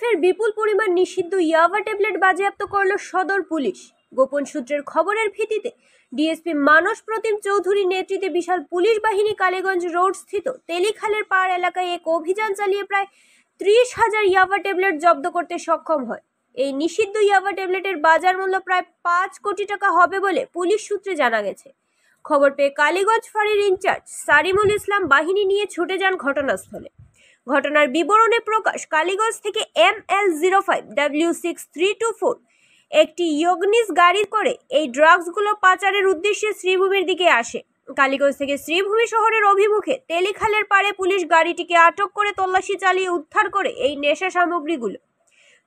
ফের বিপুল পরিমাণ নিষিদ্ধ ইয়াবা ট্যাবলেট বাজেয়াপ্ত করল সদর পুলিশ। গোপন সূত্রের খবরের ভিত্তিতে ডিএসপি মানস প্রতিম চৌধুরীর নেতৃত্বে বিশাল পুলিশ বাহিনী কালীগঞ্জ রোড স্থিত তেলিখালের পাড় এলাকায় এক অভিযান চালিয়ে প্রায় 30,000 ইয়াবা ট্যাবলেট জব্দ করতে সক্ষম হয়। এই নিষিদ্ধ ইয়াবা ট্যাবলেটের বাজার মূল্য প্রায় 5 কোটি টাকা হবে বলে পুলিশ সূত্রে জানা গেছে। খবর পেয়ে কালীগঞ্জ ফাঁড়ির ইনচার্জ সারিমুল ইসলাম বাহিনী নিয়ে ছুটে যান ঘটনাস্থলে। ঘটনার বিবরণে প্রকাশ, কালীগঞ্জ থেকে ML05W6324 একটি ইগনিস গাড়ি করে এই ড্রাগসগুলো পাচারের উদ্দেশ্যে শ্রীভূমির দিকে আসে। কালীগঞ্জ থেকে শ্রীভূমি শহরের অভিমুখে তেলিখালের পাড়ে পুলিশ গাড়িটিকে আটক করে তল্লাশি চালিয়ে উদ্ধার করে এই নেশা সামগ্রীগুলো।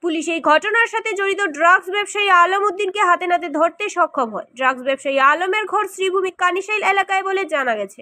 পুলিশ এই ঘটনার সাথে জড়িত ড্রাগস ব্যবসায়ী আলম উদ্দিনকে হাতে নাতে ধরতে সক্ষম হয়। ড্রাগস ব্যবসায়ী আলমের ঘর শ্রীভূমি কানিশাইল এলাকায় বলে জানা গেছে।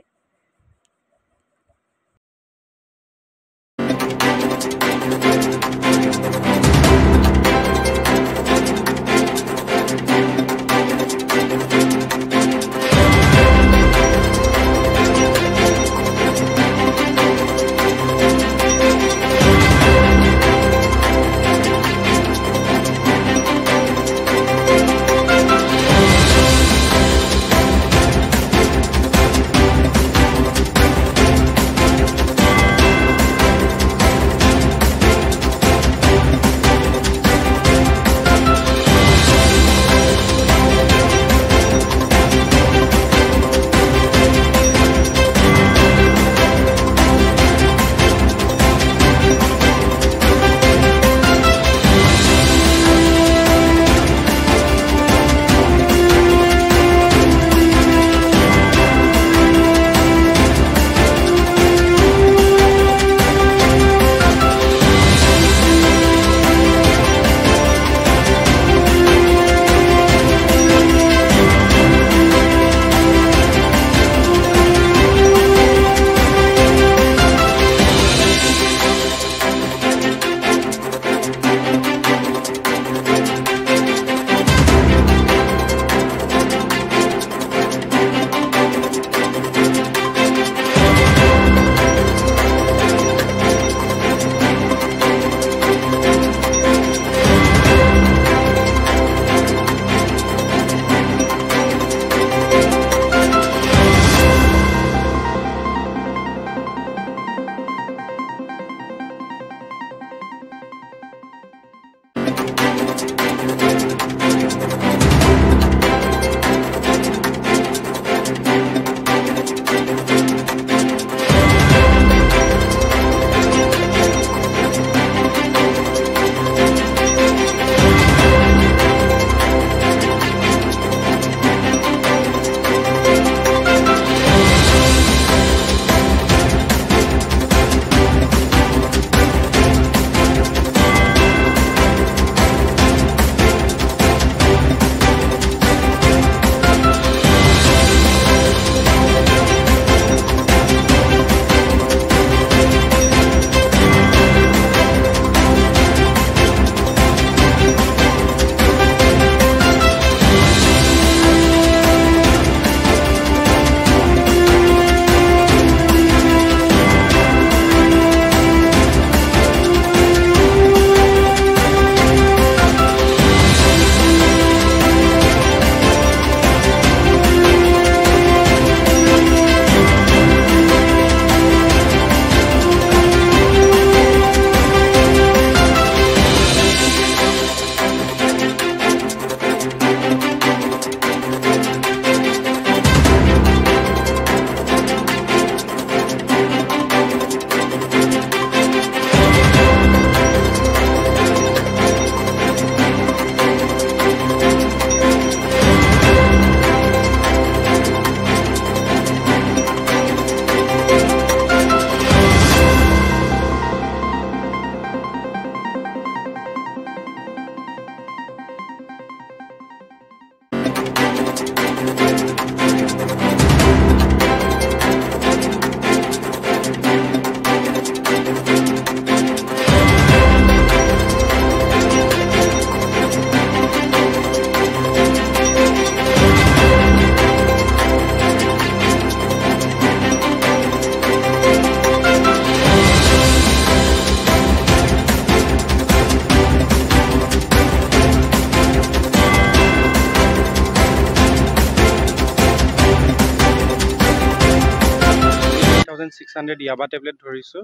30,600 ইয়াবা টেবলেট ধৰিছোঁ।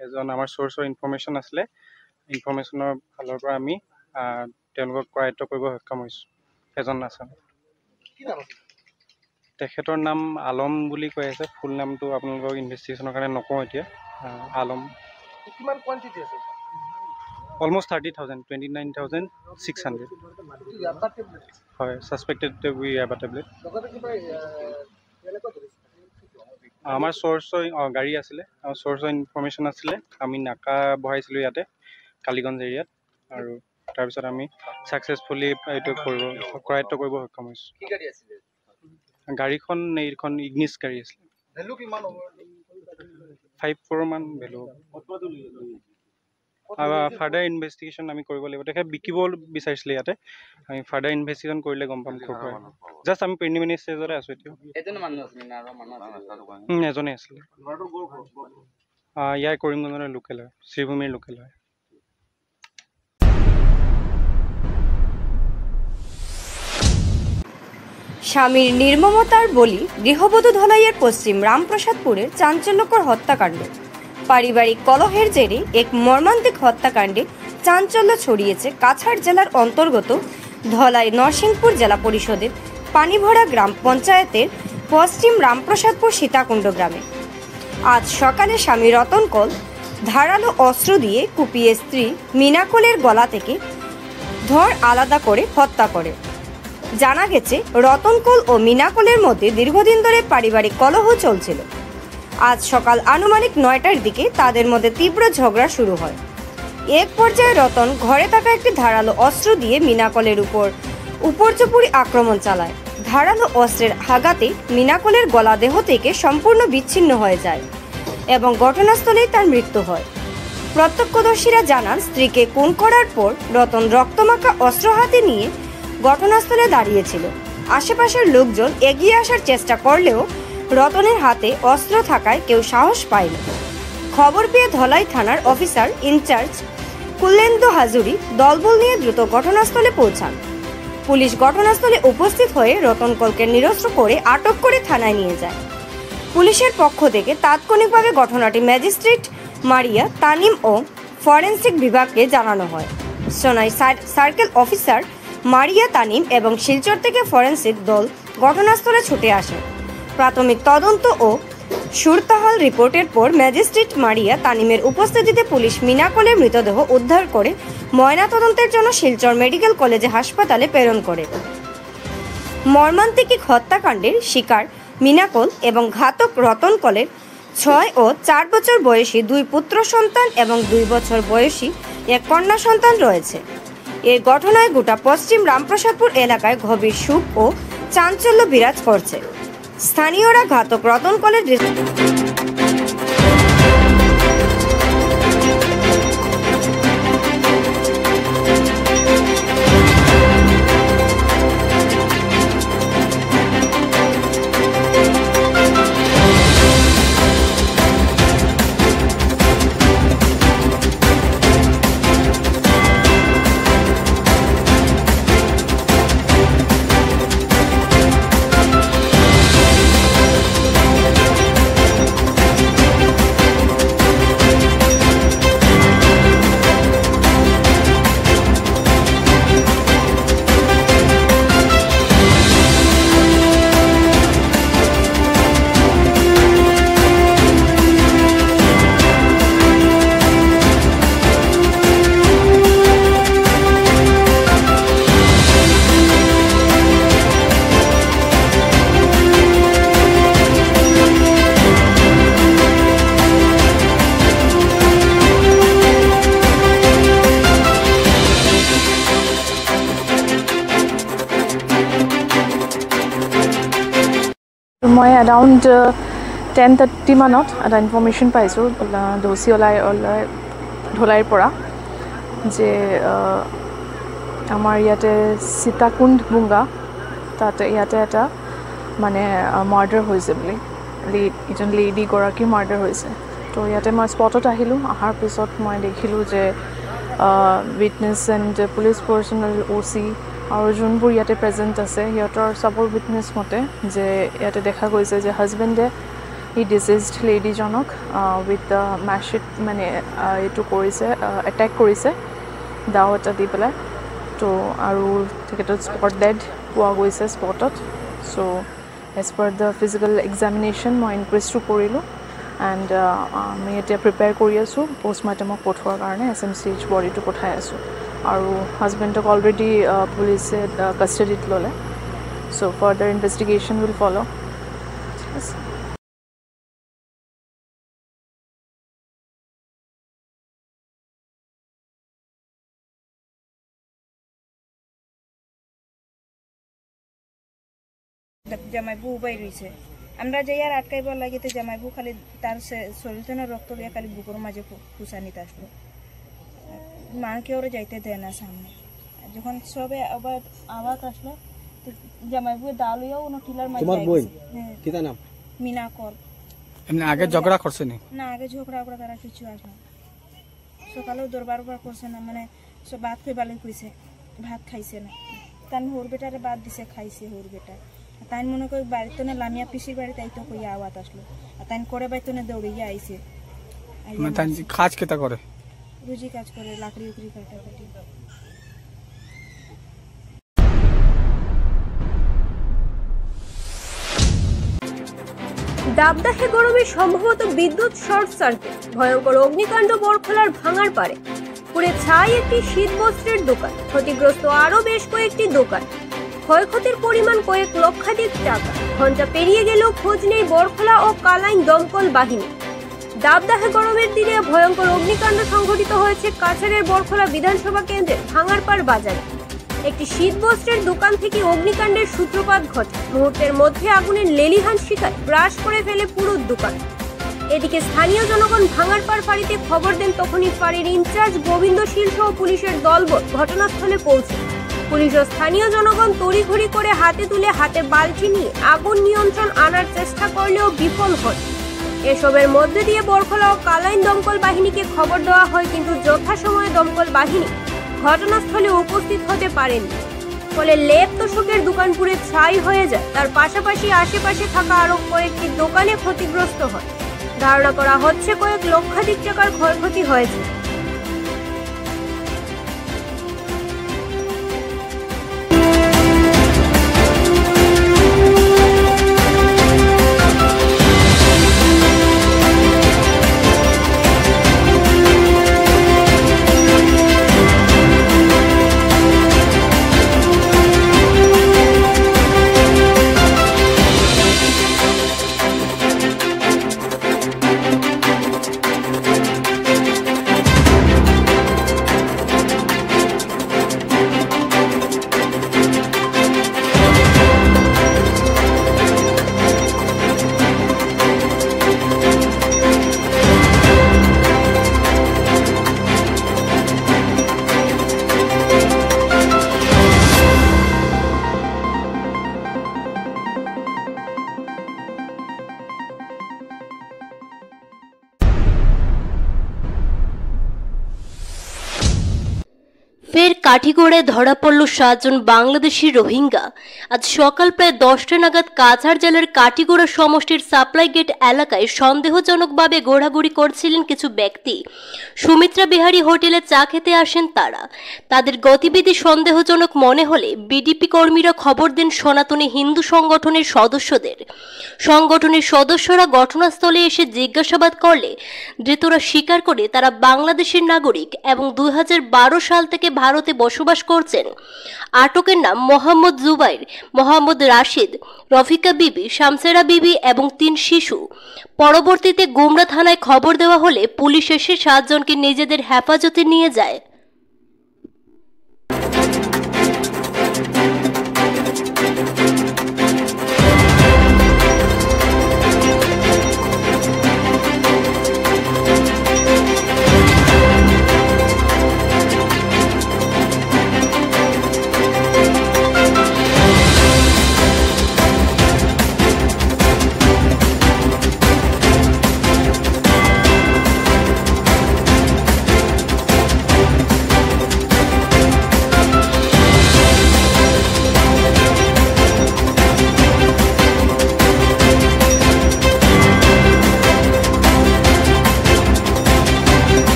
এজন আমাৰ চ'ৰ্চৰ ইনফৰমেশ্যন আছিলে, ইনফৰমেশ্যনৰ ফালৰ পৰা আমি তেওঁলোকক কৰায়ত্ব কৰিব সক্ষম হৈছোঁ। এজন আছামী, তেখেতৰ নাম আলম বুলি কৈ আছে। ফুল নামটো আপোনালোকক ইনভেষ্টিগেশ্যনৰ কাৰণে নকওঁ এতিয়া। আলম অলমষ্ট 30,000, 29,600 হয়, ছাছপেক্টেড ইয়াবা টেবলেট। আমাৰ চ'ৰ্চৰ গাড়ী আছিলে, আমাৰ চ'ৰ্চৰ ইনফৰমেশ্যন আছিলে। আমি নাকা বহাইছিলোঁ ইয়াতে কালিগঞ্জ এৰিয়াত, আৰু তাৰপিছত আমি ছাকচেছফুলি এইটো কৰায়ত্ব কৰিব সক্ষম হৈছোঁ। গাড়ীখন এইখন ইগনিছ গাড়ী আছিলে। 5 মান ভেলু। ফাৰ্ডাৰ ইনভেষ্টিগেশ্যন আমি কৰিব লাগিব। তেখেত বিকিব বিচাৰিছিলে ইয়াতে, আমি ফাৰ্ডাৰ ইনভেষ্টিগেশ্যন কৰিলে গম পাম ক'ৰ পৰা। জাষ্ট আমি প্ৰিলিমিনাৰী ষ্টেজতে আছোঁ এতিয়া। এজনে আছিলে, ইয়াৰ কৰিমগঞ্জৰ লোকেল হয়, শ্ৰীভূমিৰ লোকেল হয়। স্বামীর নির্মমতার বলি গৃহবধূ ধলাইয়ের পশ্চিম রামপ্রসাদপুরের চাঞ্চল্যকর হত্যাকাণ্ড। পারিবারিক কলহের জেরে এক মর্মান্তিক হত্যাকাণ্ডে চাঞ্চল্য ছড়িয়েছে কাছাড় জেলার অন্তর্গত ধলাই নরসিংপুর জেলা পরিষদের পানিভরা গ্রাম পঞ্চায়েতের পশ্চিম রামপ্রসাদপুর সীতাকুণ্ড গ্রামে। আজ সকালে স্বামী রতন কল ধারালো অস্ত্র দিয়ে কুপিয়ে স্ত্রী মিনাকলের গলা থেকে ধড় আলাদা করে হত্যা করে। জানা গেছে রতন কল ও মিনাকলের মধ্যে দীর্ঘদিন ধরে পারিবারিক কলহ চলছিল। আজ সকাল আনুমানিক 9টার দিকে তাদের মধ্যে তীব্র ঝগড়া শুরু হয়। এক পর্যায়ে রতন ঘরে থাকা একটি ধারালো অস্ত্র দিয়ে মিনাকলের উপর উপর্যুপরি আক্রমণ চালায়। ধারালো অস্ত্রের আঘাতে মিনাকলের গলা দেহ থেকে সম্পূর্ণ বিচ্ছিন্ন হয়ে যায় এবং ঘটনাস্থলেই তার মৃত্যু হয়। প্রত্যক্ষদর্শীরা জানান, স্ত্রীকে খুন করার পর রতন রক্তমাখা অস্ত্র হাতে নিয়ে ঘটনাস্থলে দাঁড়িয়েছিল। আশেপাশের লোকজন এগিয়ে আসার চেষ্টা করলেও রতনের হাতে অস্ত্র থাকায় কেউ সাহস পায়নি। খবর পেয়ে ধলাই থানার অফিসার ইনচার্জ কুলেন্দু হাজুরি দলবল নিয়ে দ্রুত ঘটনাস্থলে পৌঁছান। পুলিশ ঘটনাস্থলে উপস্থিত হয়ে রতন কলকে নিরস্ত্র করে আটক করে থানায় নিয়ে যায়। পুলিশের পক্ষ থেকে তাৎক্ষণিকভাবে ঘটনাটি ম্যাজিস্ট্রেট মারিয়া তানিম ও ফরেন্সিক বিভাগকে জানানো হয়। সোনাই সার্কেল অফিসার মারিয়া তানিম এবং শিলচর থেকে ফরেন্সিক দল ঘটনাস্থলে ছুটে আসে। প্রাথমিক তদন্ত ও সুরতাহাল রিপোর্টের পর ম্যাজিস্ট্রেট মারিয়া তানিমের উপস্থিতিতে পুলিশ মিনাকলের মৃতদেহ উদ্ধার করে ময়নাতদন্তের জন্য শিলচর মেডিকেল কলেজে হাসপাতালে প্রেরণ করে। মর্মান্তিক হত্যাকাণ্ডের শিকার মিনাকল এবং ঘাতক রতন কলের 6 ও 4 বছর বয়সী 2 পুত্র সন্তান এবং 2 বছর বয়সী এক কন্যা সন্তান রয়েছে। এই ঘটনায় গোটা পশ্চিম রামপ্রসাদপুর এলাকায় গভীর শোক ও চাঞ্চল্য বিরাজ করছে। স্থানীয়রা ঘাতক রতন কলের মই এৰাউণ্ড 10:30 মানত এটা ইনফৰমেশ্যন পাইছোঁ দোষী ওলাই ধলাইৰ পৰা যে আমাৰ ইয়াতে সীতাকুণ্ড বুংগা তাতে ইয়াতে এটা মানে মাৰ্ডাৰ হৈছে বুলি, এজন লেডিগৰাকী মাৰ্ডাৰ হৈছে। তো ইয়াতে মই স্পটত আহিলোঁ। অহাৰ পিছত মই দেখিলোঁ যে witness and police personal OC আৰু যোনবোৰ ইয়াতে প্ৰেজেণ্ট আছে সিহঁতৰ চবৰ উইটনেছ মতে যে ইয়াতে দেখা গৈছে যে হাজবেণ্ডে এই ডিজিজড লেডিজনক উইথ মেচিট মানে এইটো কৰিছে এটেক কৰিছে দাও এটা দি পেলাই তো আৰু তেখেতৰ স্পট ডেড পোৱা গৈছে স্পটত চ' as per the physical examination মই ইনকুৱেষ্টটো কৰিলোঁ এণ্ড আমি এতিয়া প্ৰিপেয়াৰ কৰি আছোঁ পষ্টমৰ্টেমক পঠোৱাৰ কাৰণে SMCH বডিটো পঠাই আছোঁ আৰু হাজবেণ্ডক অলৰেডি পুলিচে কাষ্টডিত ল'লে চ' ফাৰ্ডাৰ ইনভেষ্টিগেশ্যন উইল ফ'ল' ঠিক আছে জামাইবু উবাই রয়েছে আমরা যাই আর আটকাইবার লাগিতে জামাইবু খালি তার শরীরজনের রক্ত লিয়ে খালি বুকুর মাঝে খুশানিতে আসলো মাকে ওরা যাইতে দেয় না সামনে যখন সবে আবার আওয়াজ আসলো তো জামাইবু দালুয়াও ওনো টিলার মাঝে তোমার বই কিতা নাম মিনা কল এমনি আগে ঝগড়া করছে নি না আগে ঝগড়া ওরা তারা কিছু আসে না সকালেও দরবার করছে না মানে সব ভাত খাইবালে কইছে ভাত খাইছে না তার হোর বেটারে বাদ দিছে খাইছে হোর বেটা তাই মনে করি বাড়িতে না লামিয়া পিসির বাড়িতে আইতো কইয়া আওয়াজ আসলো আর তাই করে বাইতো না দৌড়িয়া আইছে মানে তাই কাজ কেতা করে রুজি কাজ করে লাকড়ি উকড়ি কাটাকাটি দাবদাহে গরমে সম্ভবত বিদ্যুৎ শর্ট সার্কিট, ভয়ঙ্কর অগ্নিকাণ্ড বরখলার ভাঙার পারে। পুড়ে ছাই একটি শীত বস্ত্রের দোকান, ক্ষতিগ্রস্ত আরো বেশ কয়েকটি দোকান, ক্ষয়ক্ষতির পরিমাণ কয়েক লক্ষাধিক টাকা। ঘন্টা পেরিয়ে গেলেও খোঁজ নেই বরখলা ও কালাইন দমকল বাহিনী। দাবদাহে গরমের দিনে ভয়ঙ্কর অগ্নিকাণ্ড সংঘটিত হয়েছে কাছাড়ের বরখলা বিধানসভা কেন্দ্রের ভাঙারপাড় বাজারে। একটি শীতবস্ত্রের দোকান থেকে অগ্নিকাণ্ডের সূত্রপাত ঘটে। মুহূর্তের মধ্যে আগুনের লেলিহান শিখায় গ্রাস করে ফেলে পুরো দোকান। এদিকে স্থানীয় জনগণ ভাঙারপাড় ফাঁড়িতে খবর দেন। তখনই ফাঁড়ির ইনচার্জ গোবিন্দ শীল সহ পুলিশের দলবল ঘটনাস্থলে পৌঁছে। পুলিশ ও স্থানীয় জনগণ তড়িঘড়ি করে হাতে তুলে হাতে বালতি নিয়ে আগুন নিয়ন্ত্রণ আনার চেষ্টা করলেও বিফল হয়। এসবের মধ্যে দিয়ে বরখলা ও কালাইন দমকল বাহিনীকে খবর দেওয়া হয়, কিন্তু যথাসময়ে দমকল বাহিনী ঘটনাস্থলে উপস্থিত হতে পারেননি। ফলে লেপ তোষকের দোকান পুড়ে ছাই হয়ে যায়। তার পাশাপাশি আশেপাশে থাকা আরো কয়েকটি দোকানে ক্ষতিগ্রস্ত হয়। ধারণা করা হচ্ছে কয়েক লক্ষাধিক টাকার ক্ষয়ক্ষতি হয়েছে। ফের কাঠিগড়ায় ধরা পড়ল 7 জন বাংলাদেশি রোহিঙ্গা। আজ সকাল প্রায় 10টা নাগাদ কাছাড় জেলার কাঠিগড়া সমষ্টির সাপ্লাই গেট এলাকায় সন্দেহজনকভাবে ঘোরাঘুরি করছিলেন কিছু ব্যক্তি। সুমিত্রা বিহারী হোটেলে চা খেতে আসেন তারা। তাদের গতিবিধি সন্দেহজনক মনে হলে বিডিপি কর্মীরা খবর দেন সনাতনী হিন্দু সংগঠনের সদস্যদের। সংগঠনের সদস্যরা ঘটনাস্থলে এসে জিজ্ঞাসাবাদ করলে ধৃতরা স্বীকার করে তারা বাংলাদেশের নাগরিক এবং 2012 সাল থেকে ভারতে বসবাস করছেন। আটকের নাম মোহাম্মদ জুবাইর, মোহাম্মদ রাশিদ, রফিকা বিবি, শামসেরা বিবি এবং 3 শিশু। পরবর্তীতে গুমরা থানায় খবর দেওয়া হলে পুলিশ এসে 7 জনকে নিজেদের হেফাজতে নিয়ে যায়।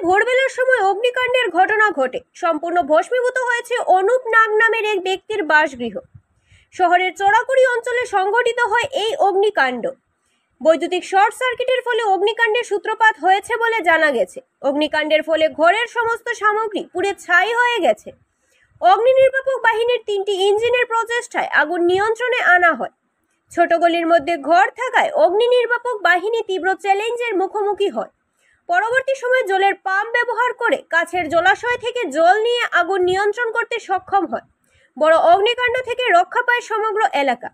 ভোরবেলার সময় অগ্নিকাণ্ডের ঘটনা ঘটে। সম্পূর্ণ ভস্মীভূত হয়েছে অনুপ নাগ নামের এক ব্যক্তির বাসগৃহ। শহরের চোরাকুড়ি অঞ্চলে সংঘটিত হয় এই অগ্নিকাণ্ড। বৈদ্যুতিক শর্ট সার্কিটের ফলে অগ্নিকাণ্ডের সূত্রপাত হয়েছে বলে জানা গেছে। অগ্নিকাণ্ডের ফলে ঘরের সমস্ত সামগ্রী পুড়ে ছাই হয়ে গেছে। অগ্নি নির্বাপক বাহিনীর 3টি ইঞ্জিনের প্রচেষ্টায় আগুন নিয়ন্ত্রণে আনা হয়। ছোট গলির মধ্যে ঘর থাকায় অগ্নি নির্বাপক বাহিনী তীব্র চ্যালেঞ্জের মুখোমুখি হয়। পরবর্তী সময়ে জলের পাম্প ব্যবহার করে কাছের জলাশয় থেকে জল নিয়ে আগুন নিয়ন্ত্রণ করতে সক্ষম হয়। বড় অগ্নিকাণ্ড থেকে রক্ষা পায় সমগ্র এলাকা।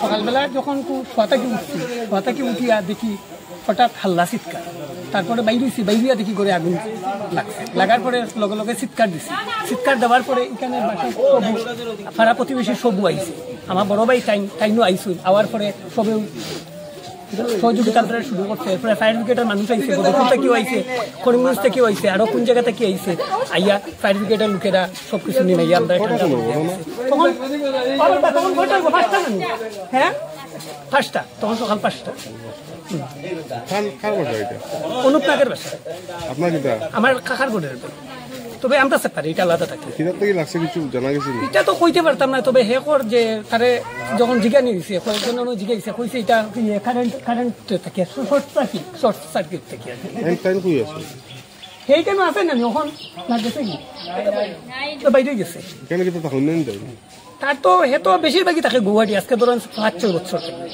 সকালবেলা যখন শোয়া থেকে উঠিয়া দেখি হঠাৎ হাল্লা চিৎকার, তারপরে বাইরিয়া দেখি করে আগুন লাগছে, লাগার পরে লগে লগে চিৎকার দিছি। চিৎকার দেওয়ার পরে এখানে সবু পাড়া প্রতিবেশী সবু আইছে, আমার বড় ভাই টাইনও আইসুন, আওয়ার পরে সবেও সহযোগিতা শুরু করছে। এরপরে ফায়ার ব্রিগেডের মানুষ আইছে, গদরপুর থেকেও আইছে, করিমগঞ্জ থেকেও আইছে, আরো কোন জায়গা থেকে আইছে, আইয়া ফায়ার ব্রিগেডের লোকেরা সবকিছু নিয়ে আইয়া আমরা হ্যাঁ 5টা, তখন সকাল 5টা। অনুপ নাগের বাসা, আমার কাকার গোড়ের। তবে আমরা পারি এটা আলাদা থাকে, এটা তো কইতে পারতাম না। তবে হে কর যে তারে যখন জিগা নিয়ে দিছে, কয়েকজন জিগাইছে, কইছে এটা কারেন্ট থেকে শর্ট সার্কিট থেকে। সেই টাইমে আছে না যখন লাগছে কি বাইরে গেছে, তার তো হে তো বেশিরভাগই থাকে গুয়াহাটি। আজকে ধরেন 5-6 বছর থেকে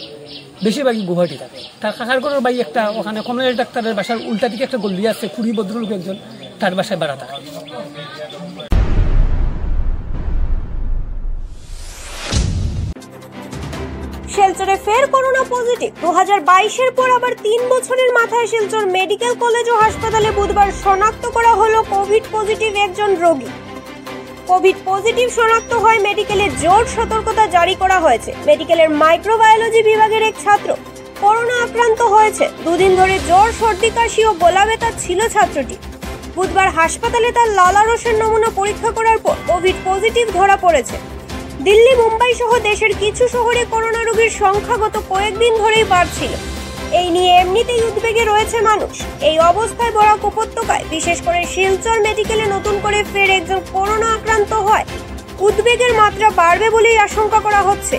বেশিরভাগই গুয়াহাটি থাকে। তার কাকার ঘরের বাড়ি একটা ওখানে কমলের ডাক্তারের বাসার উল্টা দিকে একটা গল্লি আছে, কুড়ি ভদ্রলোক একজন, তার বাসায় ভাড়া থাকে। শিলচরে ফের করোনা পজিটিভ 2022-এর পর আবার 3 বছরের মাথায় শিলচর মেডিকেল কলেজ ও হাসপাতালে বুধবার শনাক্ত করা হলো কোভিড পজিটিভ একজন রোগী। কোভিড পজিটিভ শনাক্ত হয় মেডিকেলে জোর সতর্কতা জারি করা হয়েছে। মেডিকেলের মাইক্রোবায়োলজি বিভাগের এক ছাত্র করোনা আক্রান্ত হয়েছে। দুদিন ধরে জ্বর, সর্দি, কাশি ও গলা ব্যথা ছিল ছাত্রটি। বুধবার হাসপাতালে তার লালারসের নমুনা পরীক্ষা করার পর কোভিড পজিটিভ ধরা পড়েছে। দিল্লি, মুম্বাই সহ দেশের কিছু শহরে করোনা রোগীর সংখ্যা গত কয়েকদিন ধরেই বাড়ছিল। এই নিয়ে এমনিতেই উদ্বেগে রয়েছে মানুষ। এই অবস্থায় বরাক উপত্যকায়, বিশেষ করে শিলচর মেডিকেলে নতুন করে ফের একজন করোনা আক্রান্ত হয় উদ্বেগের মাত্রা বাড়বে বলেই আশঙ্কা করা হচ্ছে।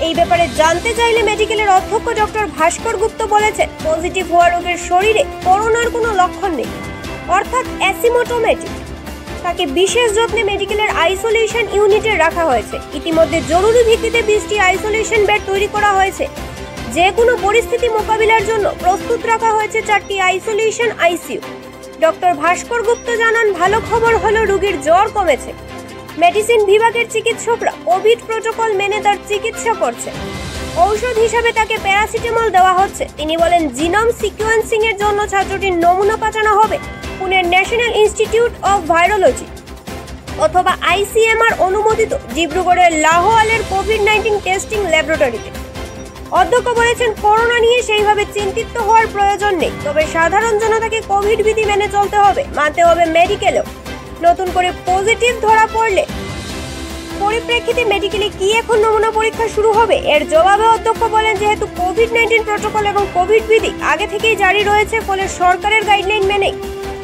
এই ব্যাপারে জানতে চাইলে মেডিকেলের অধ্যক্ষ ডক্টর ভাস্কর গুপ্ত বলেছেন, পজিটিভ হওয়া রোগীর শরীরে করোনার কোনো লক্ষণ নেই, অর্থাৎ অ্যাসিম্পটোমেটিক। তাকে বিশেষ যত্নে মেডিকেলের আইসোলেশন ইউনিটে রাখা হয়েছে। ইতিমধ্যে জরুরি ভিত্তিতে 20টি আইসোলেশন বেড তৈরি করা হয়েছে। যে কোনো পরিস্থিতি মোকাবিলার জন্য প্রস্তুত রাখা হয়েছে 4টি আইসোলেশন আইসিইউ। ডক্টর ভাস্কর গুপ্ত জানান, ভালো খবর হলো রোগীর জ্বর কমেছে। মেডিসিন বিভাগের চিকিৎসকরা কোভিড প্রোটোকল মেনে তার চিকিৎসা করছে। ঔষধ হিসাবে তাকে প্যারাসিটামল দেওয়া হচ্ছে। তিনি বলেন, জিনোম সিকোয়েন্সিং এর জন্য ছাত্রটির নমুনা পাঠানো হবে পুনের ন্যাশনাল ইনস্টিটিউট অফ ভাইরোলজি অথবা ICMR অনুমোদিত ডিব্রুগড়ের লাহোয়ালের কোভিড-19 টেস্টিং ল্যাবরেটরিতে। অধ্যক্ষ বলেছেন, করোনা নিয়ে সেইভাবে চিন্তিত হওয়ার প্রয়োজন নেই, তবে সাধারণ জনতাকে কোভিড বিধি মেনে চলতে হবে, মানতে হবে মেডিকেলেও। নতুন করে পজিটিভ ধরা পড়লে পরিপ্রেক্ষিতে মেডিকেলে কি এখন নমুনা পরীক্ষা শুরু হবে? এর জবাবে অধ্যক্ষ বলেন, যেহেতু কোভিড-19 প্রোটোকল এবং কোভিড বিধি আগে থেকেই জারি রয়েছে, ফলে সরকারের গাইডলাইন মেনে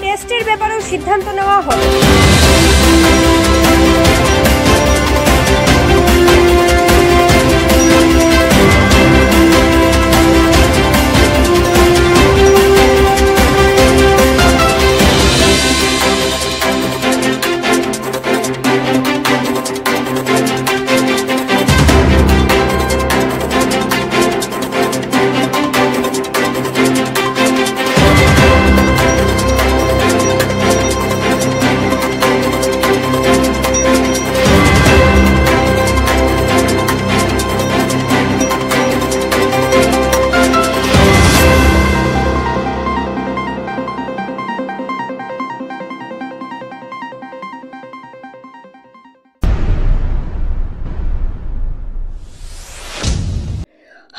টেস্টের ব্যাপারেও সিদ্ধান্ত নেওয়া হবে।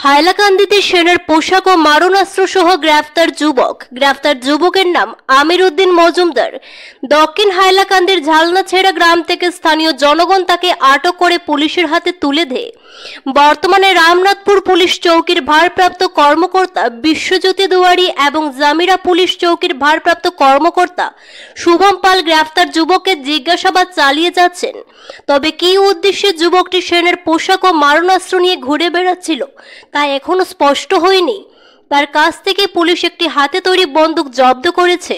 হাইলাকান্দিতে সেনার পোশাক ও মারণাস্ত্র সহ গ্রেফতার যুবকের নাম আমির উদ্দিন মজুমদার। দক্ষিণ হাইলাকান্দির ঝালনাছেড়া গ্রাম থেকে স্থানীয় জনগণ তাকে আটক করে পুলিশের হাতে তুলে দেয়। বর্তমানে রামনাথপুর পুলিশ চৌকির ভারপ্রাপ্ত কর্মকর্তা বিশ্বজ্যোতি দুয়ারি এবং জামিরা পুলিশ চৌকির ভারপ্রাপ্ত কর্মকর্তা শুভম পাল গ্রেফতার যুবককে জিজ্ঞাসাবাদ চালিয়ে যাচ্ছেন। তবে কী উদ্দেশ্যে যুবকটি সেনার পোশাক ও মারণাস্ত্র নিয়ে ঘুরে বেড়াচ্ছিল তা এখনো স্পষ্ট হয়নি। তার কাছ থেকে পুলিশ একটি হাতে তৈরি বন্দুক জব্দ করেছে।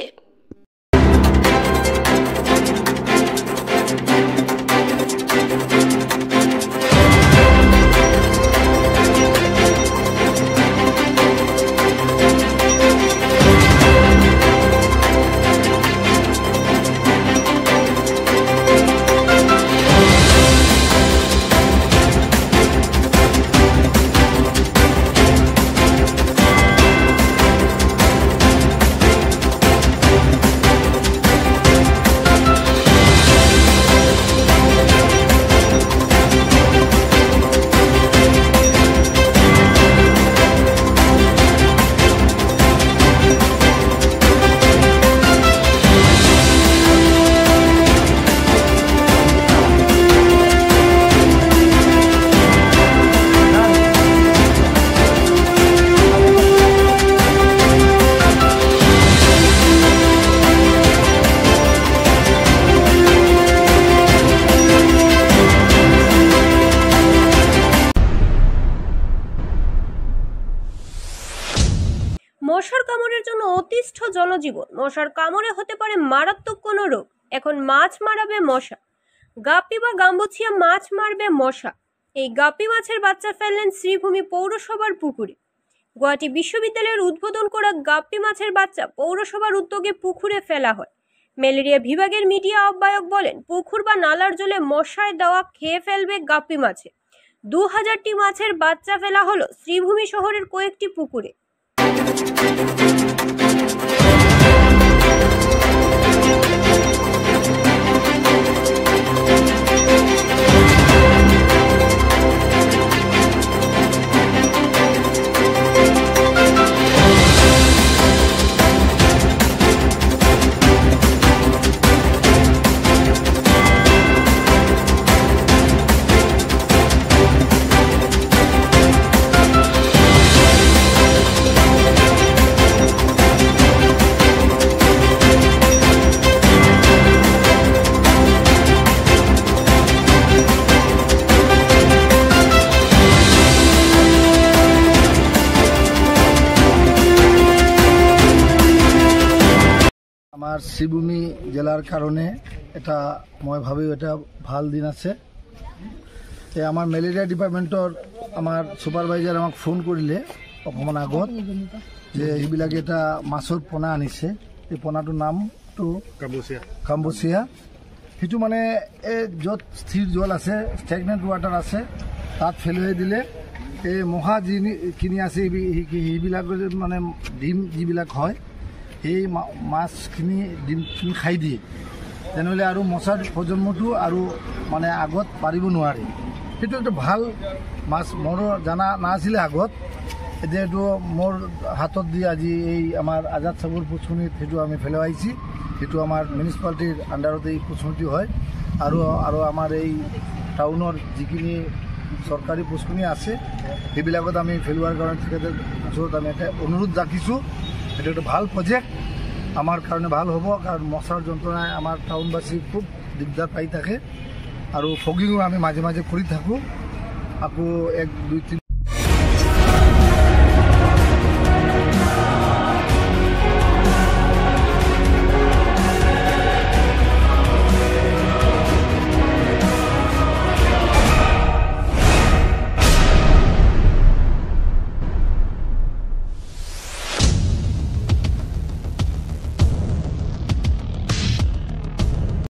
মশার কামড়ের জন্য অতিষ্ঠ জনজীবন। মশার কামড়ে হতে পারে মারাত্মক কোনো রোগ। এখন মাছ মারাবে মশা। গাপ্পি বা গাম্বুছিয়া মাছ মারবে মশা। এই গাপ্পি মাছের বাচ্চা ফেললেন শ্রীভূমি পৌরসভার পুকুরে। গুয়াহাটি বিশ্ববিদ্যালয়ের উদ্বোধন করা গাপ্পি মাছের বাচ্চা পৌরসভার উদ্যোগে পুকুরে ফেলা হয়। ম্যালেরিয়া বিভাগের মিডিয়া আহ্বায়ক বলেন, পুকুর বা নালার জলে মশায় দেওয়া খেয়ে ফেলবে গাপ্পি মাছে। 2000টি মাছের বাচ্চা ফেলা হলো শ্রীভূমি শহরের কয়েকটি পুকুরে। আমার শ্রীভূমি জেলার কারণে এটা মই ভাবি এটা ভাল দিন আছে। আমার মেলেৰিয়া ডিপাৰ্টমেণ্টৰ আমাৰ ছুপাৰভাইজাৰ আমাক ফোন কৰিলে অকণমান আগত যে এইবিলাকে এটা মাছৰ পোনা আনিছে। এই পোনাটোৰ নামটো কাম্বচিয়া। সেইটো মানে এই য'ত স্থিৰ জল আছে, ষ্টেগনেণ্ট ৱাটাৰ আছে, তাত ফেলুৱাই দিলে এই মহা যিখিনি আছে সেইবিলাকৰ মানে ডিম যিবিলাক হয় এই মাছখিনি ডিমখিনি খাই দিয়ে, তেনেহ'লে আৰু মছাৰ প্ৰজন্মটো আৰু মানে আগত পাৰিব নোৱাৰে। সেইটো একটা ভাল মাছ, মোৰো জানা নাছিলে আগত। এতিয়া এইটো মোৰ হাতত দি আজি এই আমাৰ আজাদ চাবুৰ পুষ্কনিত সেইটো আমি ফেলাইছি। সেইটো আমাৰ মিউনিচিপালিটিৰ আণ্ডাৰতে এই পুষ্কনিটো হয়। আৰু আমাৰ এই টাউনৰ যিখিনি চৰকাৰী পুষ্কনি আছে সেইবিলাকত আমি ফেলোৱাৰ কাৰণে তেখেতৰ ওচৰত আমি এটা অনুৰোধ ৰাখিছোঁ। এটা একটা ভাল প্ৰজেক্ট, আমার কারণে ভাল হ'ব, কারণ মশার যন্ত্রণায় আমার টাউনবাসী খুব দিগদার পাই থাকে। আর ফগিংও আমি মাঝে মাঝে করে থাকোঁ। আকৌ 1, 2, 3